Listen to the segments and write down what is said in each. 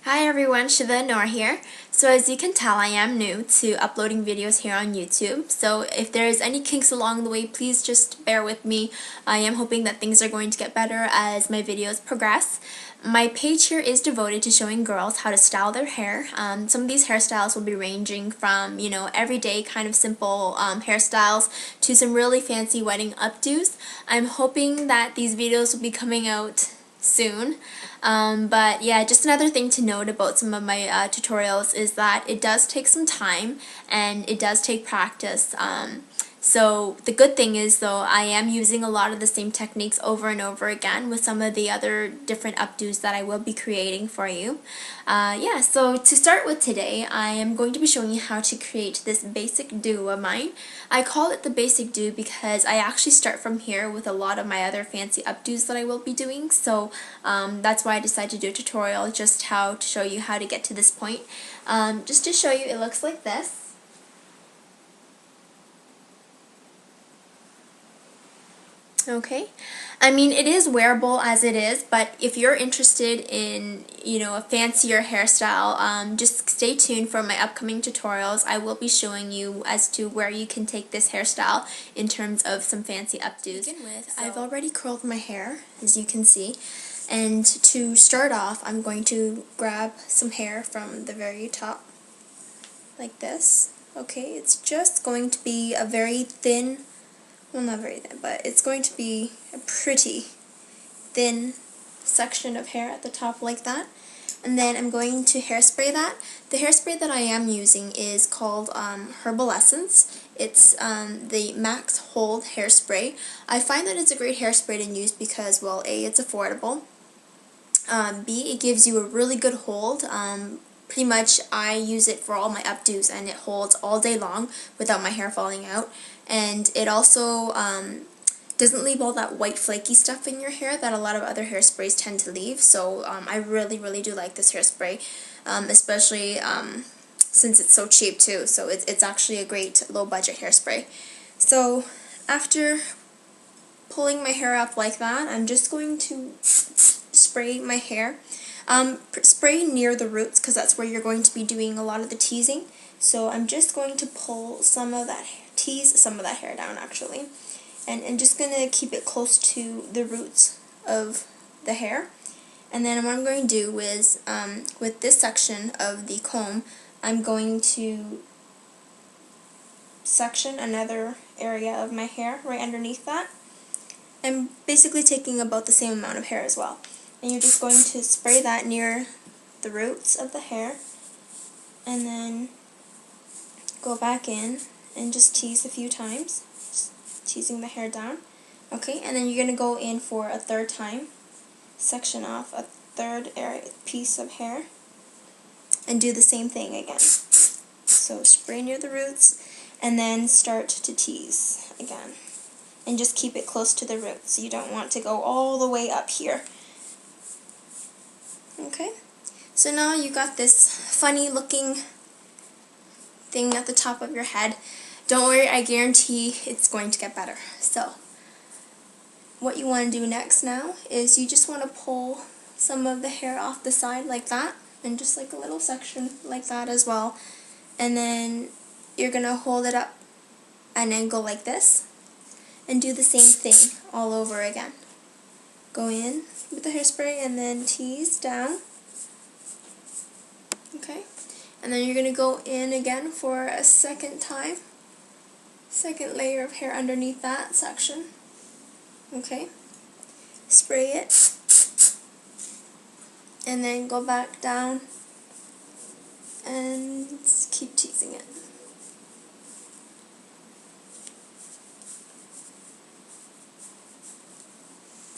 Hi everyone, Shiva Noor here. So as you can tell, I am new to uploading videos here on YouTube. So if there's any kinks along the way, please just bear with me. I am hoping that things are going to get better as my videos progress. My page here is devoted to showing girls how to style their hair. Some of these hairstyles will be ranging from, everyday kind of simple hairstyles to some really fancy wedding updos. I'm hoping that these videos will be coming out soon. But yeah, just another thing to note about some of my tutorials is that it does take some time and it does take practice. So the good thing is though, I am using a lot of the same techniques over and over again with some of the other different updos that I will be creating for you. Yeah, so to start with today, I am going to be showing you how to create this basic do of mine. I call it the basic do because I actually start from here with a lot of my other fancy updos that I will be doing. So that's why I decided to do a tutorial just how to show you how to get to this point. Just to show you, it looks like this. Okay, I mean it is wearable as it is, but if you're interested in a fancier hairstyle, just stay tuned for my upcoming tutorials. I will be showing you as to where you can take this hairstyle in terms of some fancy updos. To begin with, I've already curled my hair, as you can see, and to start off I'm going to grab some hair from the very top like this. Okay, it's just going to be a very thin, well, not very thin, but it's going to be a pretty thin section of hair at the top like that. And then I'm going to hairspray that. The hairspray that I am using is called Herbal Essence. It's the Max Hold hairspray. I find that it's a great hairspray to use because, well, A, it's affordable. B, it gives you a really good hold. Pretty much I use it for all my updos and it holds all day long without my hair falling out. And it also doesn't leave all that white flaky stuff in your hair that a lot of other hairsprays tend to leave. So I really do like this hairspray, especially since it's so cheap too. So it's actually a great low budget hairspray. So after pulling my hair up like that, I'm just going to spray my hair. Spray near the roots because that's where you're going to be doing a lot of the teasing. So I'm just going to pull some of that, tease some of that hair down actually. And just going to keep it close to the roots of the hair. And then what I'm going to do is, with this section of the comb, I'm going to section another area of my hair right underneath that. I'm basically taking about the same amount of hair as well. And you're just going to spray that near the roots of the hair. And then go back in and just tease a few times. Teasing the hair down. Okay, and then you're going to go in for a third time, section off a third piece of hair, and do the same thing again. So spray near the roots, and then start to tease again. And just keep it close to the roots. You don't want to go all the way up here. Okay, so now you got this funny looking thing at the top of your head. Don't worry, I guarantee it's going to get better. So, what you want to do next now is you just want to pull some of the hair off the side like that, and just like a little section like that as well. And then you're going to hold it up at an angle like this, and do the same thing all over again. Go in with the hairspray and then tease down. Okay, and then you're going to go in again for a second time. Second layer of hair underneath that section. Okay, spray it, and then go back down and keep teasing it.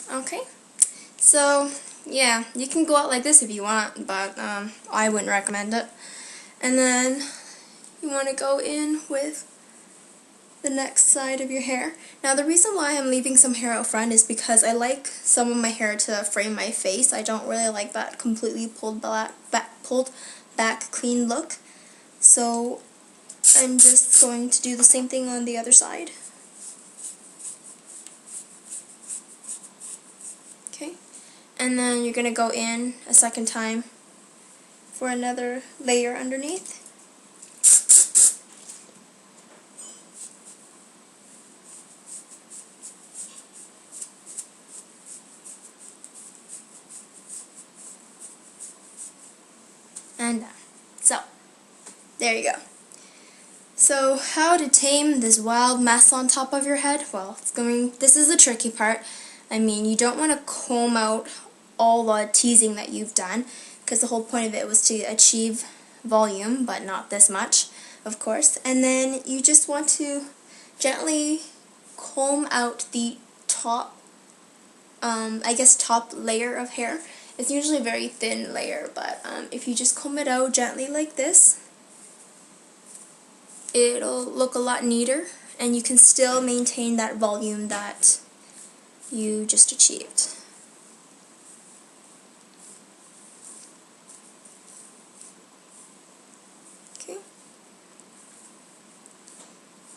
Okay, so yeah, you can go out like this if you want, but I wouldn't recommend it. And then you want to go in with the next side of your hair. Now the reason why I'm leaving some hair out front is because I like some of my hair to frame my face. I don't really like that completely pulled back clean look. So I'm just going to do the same thing on the other side. Okay, and then you're going to go in a second time for another layer underneath. And done. So, there you go. So, how to tame this wild mess on top of your head? Well, this is the tricky part. I mean, you don't want to comb out all the teasing that you've done, because the whole point of it was to achieve volume, but not this much, of course. And then you just want to gently comb out the top, top layer of hair. It's usually a very thin layer, but if you just comb it out gently like this, it'll look a lot neater, and you can still maintain that volume that you just achieved. Okay.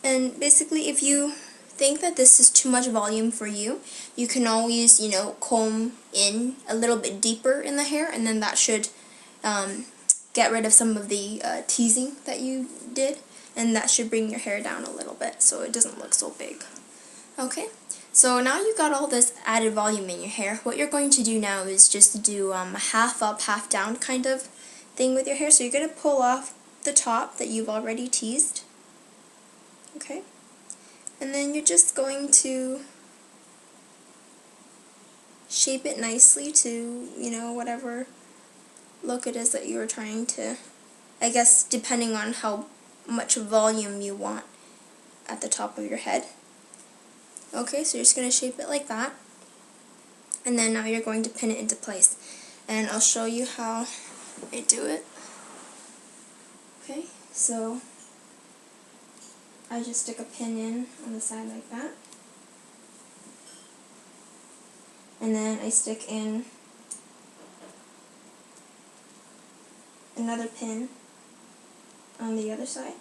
And basically, if you think that this is too much volume for you, you can always, comb in a little bit deeper in the hair, and then that should get rid of some of the teasing that you did, and that should bring your hair down a little bit so it doesn't look so big. Okay, so now you've got all this added volume in your hair. What you're going to do now is just do a half up, half down kind of thing with your hair. So you're going to pull off the top that you've already teased. Okay, and then you're just going to shape it nicely to, whatever look it is that you were trying to, I guess, depending on how much volume you want at the top of your head. Okay, so you're just going to shape it like that, and then now you're going to pin it into place, and I'll show you how I do it. Okay, so I just stick a pin in on the side like that, and then I stick in another pin on the other side.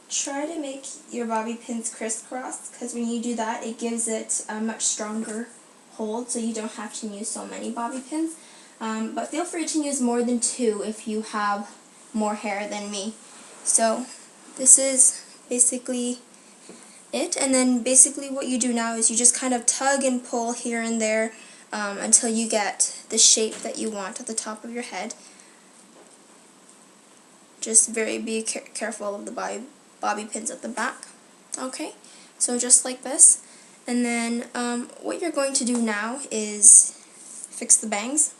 Try to make your bobby pins crisscross, because when you do that, it gives it a much stronger hold, so you don't have to use so many bobby pins. But feel free to use more than 2 if you have more hair than me. So this is basically it, and then basically what you do now is you just kind of tug and pull here and there until you get the shape that you want at the top of your head. Just be careful of the bobby pins at the back. Okay, so just like this. And then what you're going to do now is fix the bangs.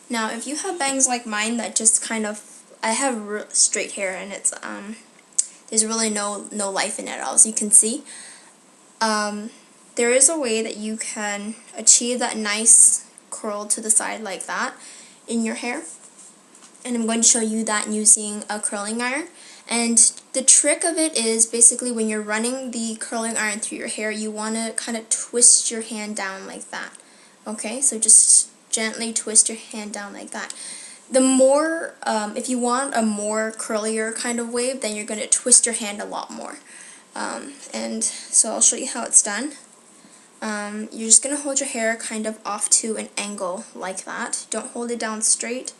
Now, if you have bangs like mine that just kind of, I have straight hair, and it's there's really no life in it at all, as you can see. There is a way that you can achieve that nice curl to the side like that in your hair, and I'm going to show you that using a curling iron. And the trick of it is basically when you're running the curling iron through your hair, you want to kind of twist your hand down like that. Okay, so just gently twist your hand down like that. The more, if you want a more curlier kind of wave, then you're going to twist your hand a lot more. And so I'll show you how it's done. You're just going to hold your hair kind of off to an angle like that. Don't hold it down straight.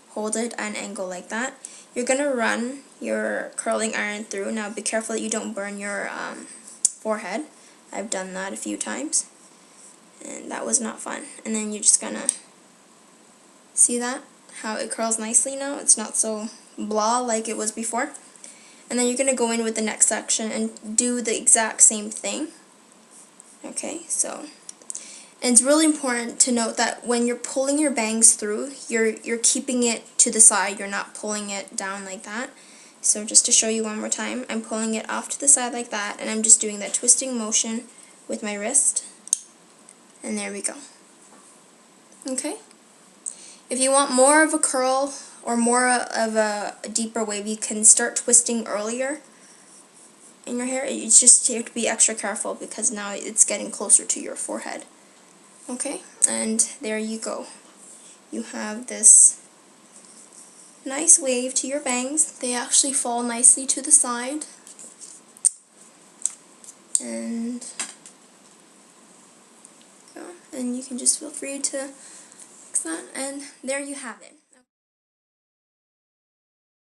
Hold it at an angle like that. You're going to run your curling iron through. Now be careful that you don't burn your forehead. I've done that a few times, and that was not fun. And then you're just going to see that? How it curls nicely now. It's not so blah like it was before. And then you're going to go in with the next section and do the exact same thing. Okay, so, and it's really important to note that when you're pulling your bangs through, you're keeping it to the side. You're not pulling it down like that. So just to show you one more time, I'm pulling it off to the side like that, and I'm just doing that twisting motion with my wrist. And there we go. Okay? If you want more of a curl or more of a deeper wave, you can start twisting earlier in your hair. It's just, you have to be extra careful because now it's getting closer to your forehead. Okay, and there you go. You have this nice wave to your bangs. They actually fall nicely to the side. And you can just feel free to fix that, and there you have it.